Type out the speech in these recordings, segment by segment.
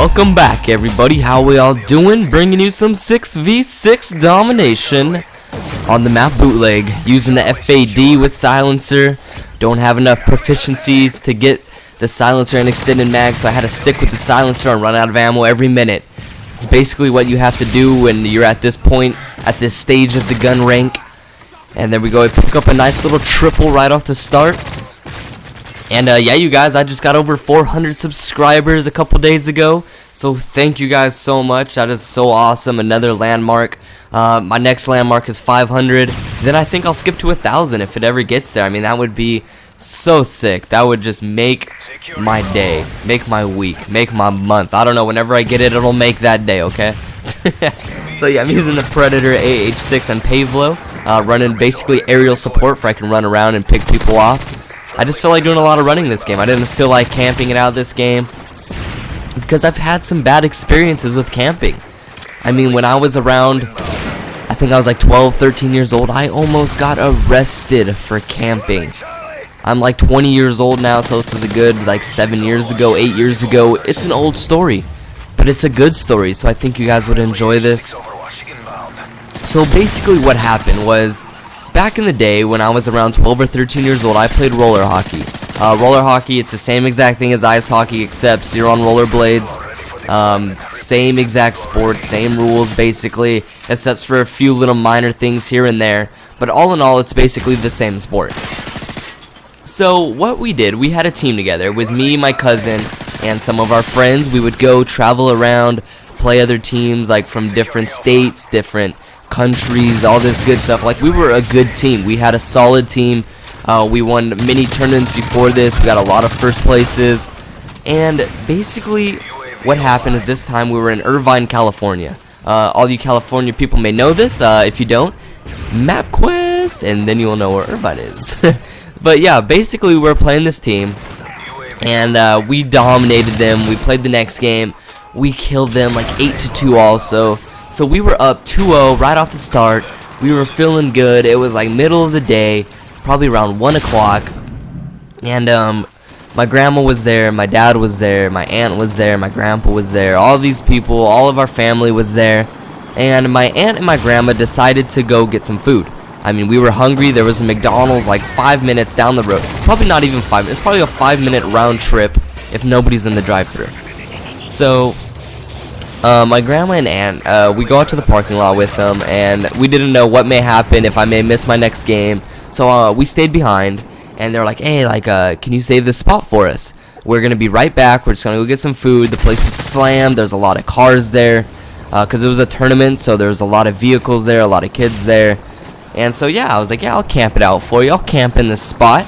Welcome back, everybody. How we all doing? Bringing you some 6v6 domination on the map Bootleg, using the FAD with silencer. Don't have enough proficiencies to get the silencer and extended mag, so I had to stick with the silencer and run out of ammo every minute. It's basically what you have to do when you're at this point, at this stage of the gun rank. And there we go. I pick up a nice little triple right off the start. And yeah, you guys, I just got over 400 subscribers a couple days ago, so thank you guys so much. That is so awesome. Another landmark. My next landmark is 500. Then I think I'll skip to 1,000 if it ever gets there. I mean, that would be so sick. That would just make my day, make my week, make my month. I don't know, whenever I get it, it'll make that day, okay? So yeah, I'm using the Predator AH6 and Pavlo, running basically aerial support for I can run around and pick people off. I just feel like doing a lot of running this game. I didn't feel like camping it out this game because I've had some bad experiences with camping. I mean, when I was around, I think I was like 12, 13 years old, I almost got arrested for camping. I'm like 20 years old now, so this is a good like 7 years ago, 8 years ago. It's an old story, but it's a good story, so I think you guys would enjoy this. So basically what happened was, back in the day, when I was around 12 or 13 years old, I played roller hockey. Roller hockey, it's the same exact thing as ice hockey, except you're on rollerblades. Same exact sport, same rules basically, except for a few little minor things here and there. But all in all, it's basically the same sport. So what we did, we had a team together. It was me, my cousin, and some of our friends. We would go travel around, play other teams like from different states, different countries, all this good stuff. Like, we were a good team. We had a solid team. We won many tournaments before this. We got a lot of first places. And basically what happened is this time we were in Irvine, California. All you California people may know this. If you don't, MapQuest, and then you'll know where Irvine is. But yeah, basically we were playing this team, and we dominated them. We played the next game. We killed them like 8-2 also. So we were up 2-0 right off the start. We were feeling good. It was like middle of the day, probably around 1 o'clock. And my grandma was there, my dad was there, my aunt was there, my grandpa was there. All these people, all of our family was there. And my aunt and my grandma decided to go get some food. I mean, we were hungry. There was a McDonald's like 5 minutes down the road. Probably not even 5 minutes. It's probably a 5-minute round trip if nobody's in the drive-thru. So my grandma and aunt, we go out to the parking lot with them, and we didn't know what may happen, if I may miss my next game. So we stayed behind, and they're like, hey, like, can you save this spot for us? We're going to be right back. We're just going to go get some food. The place was slammed. There's a lot of cars there because it was a tournament, so there's a lot of vehicles there, a lot of kids there. And so, yeah, I was like, yeah, I'll camp it out for you. I'll camp in this spot.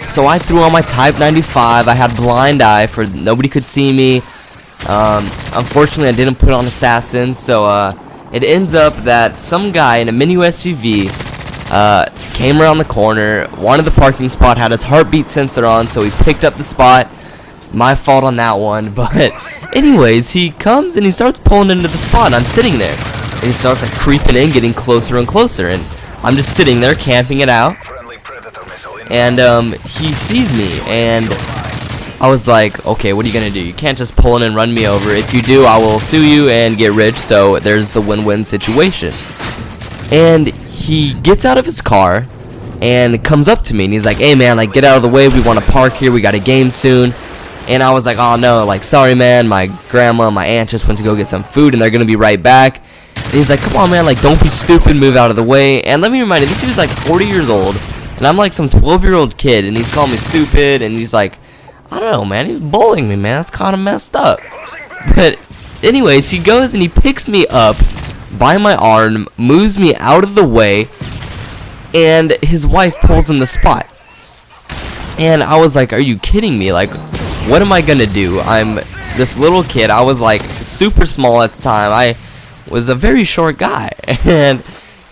So I threw on my Type 95. I had blind eye for nobody could see me. Unfortunately, I didn't put on Assassin, so it ends up that some guy in a mini SUV came around the corner, wanted the parking spot, had his heartbeat sensor on, so he picked up the spot. My fault on that one, but anyways, he comes and he starts pulling into the spot, and I'm sitting there, and he starts like creeping in, getting closer and closer, and I'm just sitting there camping it out, and he sees me, and I was like, okay, what are you gonna do? You can't just pull in and run me over. If you do, I will sue you and get rich. So there's the win-win situation. And he gets out of his car and comes up to me, and he's like, hey man, like, get out of the way, we want to park here, we got a game soon. And I was like, oh no, like, sorry man, my grandma and my aunt just went to go get some food and they're gonna be right back. And he's like, come on man, like, don't be stupid, move out of the way. And let me remind you, this dude's like 40 years old, and I'm like some 12-year-old kid, and he's calling me stupid, and he's like, I don't know, man, he's bullying me, man. That's kind of messed up. But anyways, he goes and he picks me up by my arm, moves me out of the way, and his wife pulls in the spot. And I was like, are you kidding me? Like, what am I gonna do? I'm this little kid. I was like super small at the time. I was a very short guy. And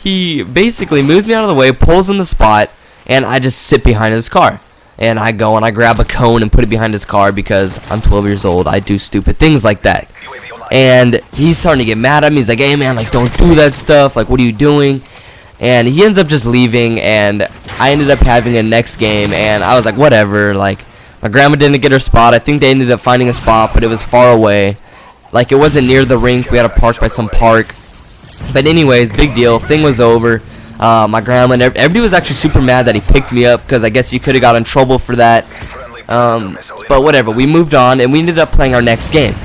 he basically moves me out of the way, pulls in the spot, and I just sit behind his car. And I go and I grab a cone and put it behind his car because I'm 12 years old. I do stupid things like that. And he's starting to get mad at me. He's like, hey man, like, don't do that stuff. Like, what are you doing? And he ends up just leaving, and I ended up having a next game, and I was like, whatever. Like, my grandma didn't get her spot. I think they ended up finding a spot, but it was far away. Like, it wasn't near the rink. We had to park by some park. But anyways, big deal. Thing was over. My grandma and everybody was actually super mad that he picked me up, because I guess you could have got in trouble for that. But whatever. We moved on, and we ended up playing our next game.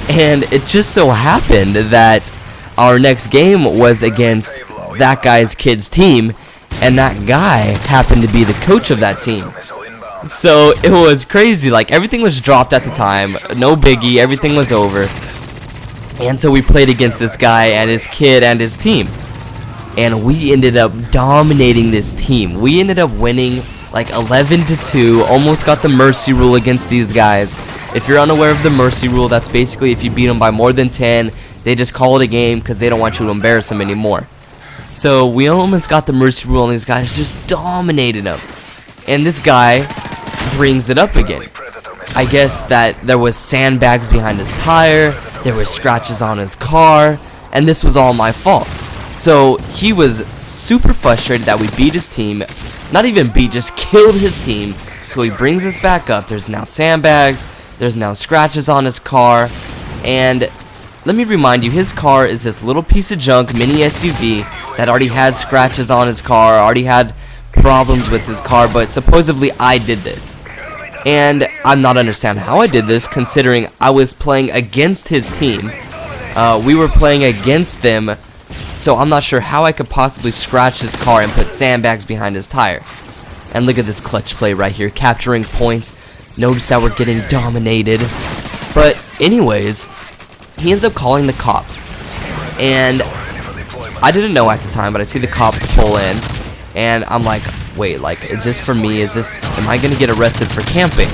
And it just so happened that our next game was against that guy's kid's team, and that guy happened to be the coach of that team. So it was crazy. Like, everything was dropped at the time. No biggie. Everything was over. And so we played against this guy and his kid and his team. And we ended up dominating this team. We ended up winning like 11-2. Almost got the mercy rule against these guys. If you're unaware of the mercy rule, that's basically if you beat them by more than 10, they just call it a game because they don't want you to embarrass them anymore. So we almost got the mercy rule, and these guys just dominated them. And this guy brings it up again. I guess that there was sandbags behind his tire, there were scratches on his car, and this was all my fault. So he was super frustrated that we beat his team. Not even beat, just killed his team. So he brings us back up. There's now sandbags, there's now scratches on his car, and let me remind you, his car is this little piece of junk mini SUV that already had scratches on his car, already had problems with his car, but supposedly I did this. And I'm not understanding how I did this, considering I was playing against his team. We were playing against them, so I'm not sure how I could possibly scratch his car and put sandbags behind his tire. And look at this clutch play right here, capturing points. Notice that we're getting dominated. But anyways, he ends up calling the cops. And I didn't know at the time, but I see the cops pull in. And I'm like, wait, like, is this for me? Am I gonna get arrested for camping?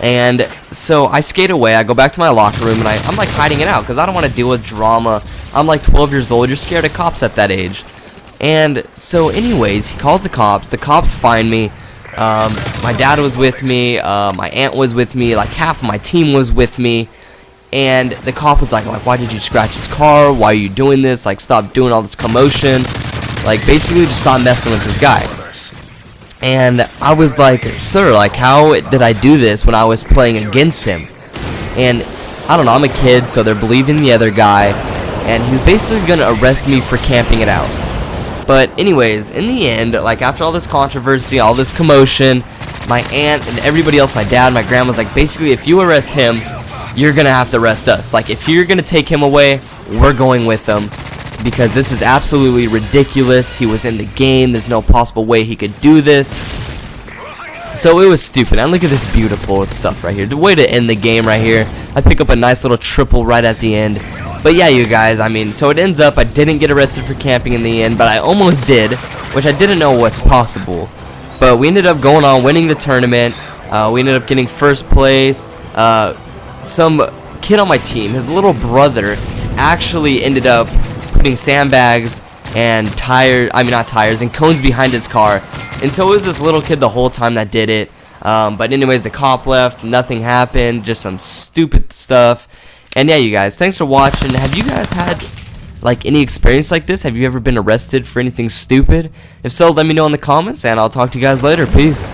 And so I skate away. I go back to my locker room, and I'm like hiding it out because I don't want to deal with drama. I'm like 12 years old. You're scared of cops at that age. And so anyways, he calls the cops. The cops find me. My dad was with me. My aunt was with me. Like, half of my team was with me. And the cop was like, why did you scratch his car? Why are you doing this? Like, stop doing all this commotion. Like, basically just stop messing with this guy. And I was like, sir, like, how did I do this when I was playing against him? And I don't know, I'm a kid, so they're believing the other guy, and he's basically gonna arrest me for camping it out. But anyways, in the end, like, after all this controversy, all this commotion, my aunt and everybody else, my dad, my grandma's like, basically, if you arrest him, you're gonna have to arrest us. Like, if you're gonna take him away, we're going with him, because this is absolutely ridiculous. He was in the game. There's no possible way he could do this. So it was stupid. And look at this beautiful stuff right here. The way to end the game right here. I pick up a nice little triple right at the end. But yeah, you guys, I mean, so it ends up I didn't get arrested for camping in the end, but I almost did, which I didn't know was possible. But we ended up going on, winning the tournament. We ended up getting first place. Some kid on my team, his little brother, actually ended up putting sandbags and and cones behind his car. And so it was this little kid the whole time that did it. But anyways, the cop left, nothing happened, just some stupid stuff. And yeah, you guys, thanks for watching. Have you guys had like any experience like this? Have you ever been arrested for anything stupid? If so, let me know in the comments, and I'll talk to you guys later. Peace.